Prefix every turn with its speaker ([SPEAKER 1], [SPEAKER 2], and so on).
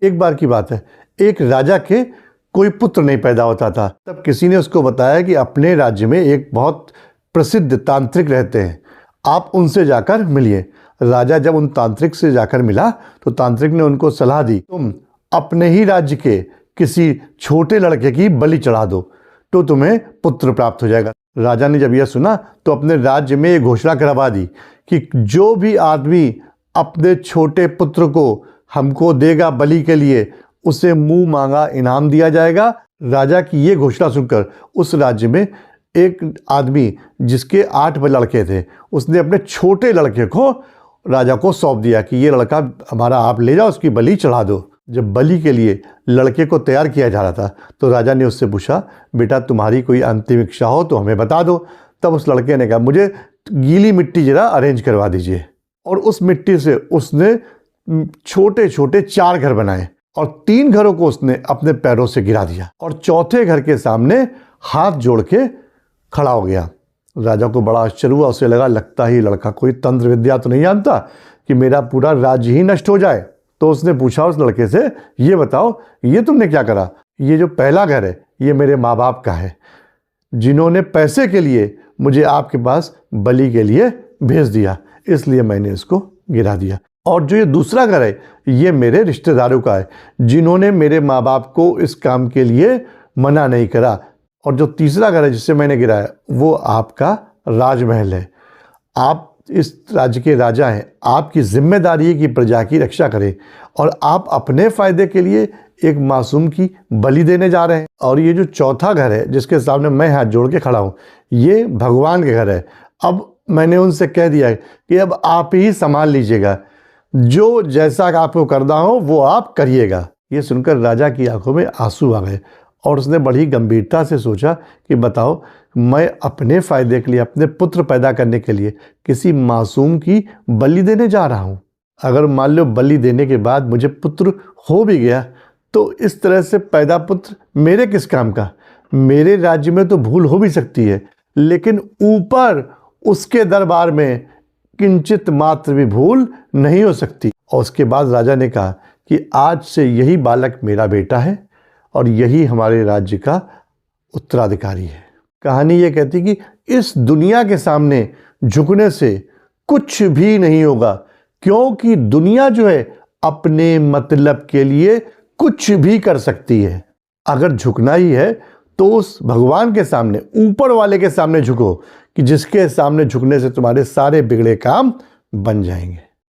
[SPEAKER 1] एक बार की बात है, एक राजा के कोई पुत्र नहीं पैदा होता था। तब किसी ने उसको बताया कि अपने राज्य में एक बहुत प्रसिद्ध तांत्रिक रहते हैं, आप उनसे जाकर मिलिए। राजा जब उन तांत्रिक से जाकर मिला तो तांत्रिक ने उनको सलाह दी, तुम अपने ही राज्य के किसी छोटे लड़के की बलि चढ़ा दो तो तुम्हें पुत्र प्राप्त हो जाएगा। राजा ने जब यह सुना तो अपने राज्य में ये घोषणा करवा दी कि जो भी आदमी अपने छोटे पुत्र को हमको देगा बलि के लिए, उसे मुंह मांगा इनाम दिया जाएगा। राजा की ये घोषणा सुनकर उस राज्य में एक आदमी जिसके 8 लड़के थे, उसने अपने छोटे लड़के को राजा को सौंप दिया कि ये लड़का हमारा, आप ले जाओ, उसकी बलि चढ़ा दो। जब बलि के लिए लड़के को तैयार किया जा रहा था तो राजा ने उससे पूछा, बेटा तुम्हारी कोई अंतिम इच्छा हो तो हमें बता दो। तब उस लड़के ने कहा, मुझे गीली मिट्टी जरा अरेंज करवा दीजिए। और उस मिट्टी से उसने छोटे छोटे 4 घर बनाए और 3 घरों को उसने अपने पैरों से गिरा दिया और चौथे घर के सामने हाथ जोड़ के खड़ा हो गया। राजा को बड़ा आश्चर्य हुआ, उसे लगा लगता ही लड़का कोई तंत्र विद्या तो नहीं जानता कि मेरा पूरा राज्य ही नष्ट हो जाए। तो उसने पूछा उस लड़के से, ये बताओ ये तुमने क्या करा? ये जो पहला घर है ये मेरे माँ बाप का है, जिन्होंने पैसे के लिए मुझे आपके पास बलि के लिए भेज दिया, इसलिए मैंने इसको गिरा दिया। और जो ये दूसरा घर है ये मेरे रिश्तेदारों का है, जिन्होंने मेरे माँ बाप को इस काम के लिए मना नहीं करा। और जो तीसरा घर है जिससे मैंने गिराया वो आपका राजमहल है, आप इस राज्य के राजा हैं, आपकी जिम्मेदारी है कि प्रजा की रक्षा करें और आप अपने फायदे के लिए एक मासूम की बलि देने जा रहे हैं। और ये जो चौथा घर है जिसके सामने मैं हाथ जोड़ के खड़ा हूँ, ये भगवान के घर है। अब मैंने उनसे कह दिया है कि अब आप ही संभाल लीजिएगा, जो जैसा आपको करना हो वो आप करिएगा। ये सुनकर राजा की आंखों में आंसू आ गए और उसने बड़ी गंभीरता से सोचा कि बताओ, मैं अपने फ़ायदे के लिए, अपने पुत्र पैदा करने के लिए किसी मासूम की बलि देने जा रहा हूँ। अगर मान लो बलि देने के बाद मुझे पुत्र हो भी गया तो इस तरह से पैदा पुत्र मेरे किस काम का? मेरे राज्य में तो भूल हो भी सकती है, लेकिन ऊपर उसके दरबार में किंचित मात्र भी भूल नहीं हो सकती। और उसके बाद राजा ने कहा कि आज से यही बालक मेरा बेटा है और यही हमारे राज्य का उत्तराधिकारी है। कहानी ये कहती कि इस दुनिया के सामने झुकने से कुछ भी नहीं होगा, क्योंकि दुनिया जो है अपने मतलब के लिए कुछ भी कर सकती है। अगर झुकना ही है तो उस भगवान के सामने, ऊपर वाले के सामने झुको कि जिसके सामने झुकने से तुम्हारे सारे बिगड़े काम बन जाएंगे।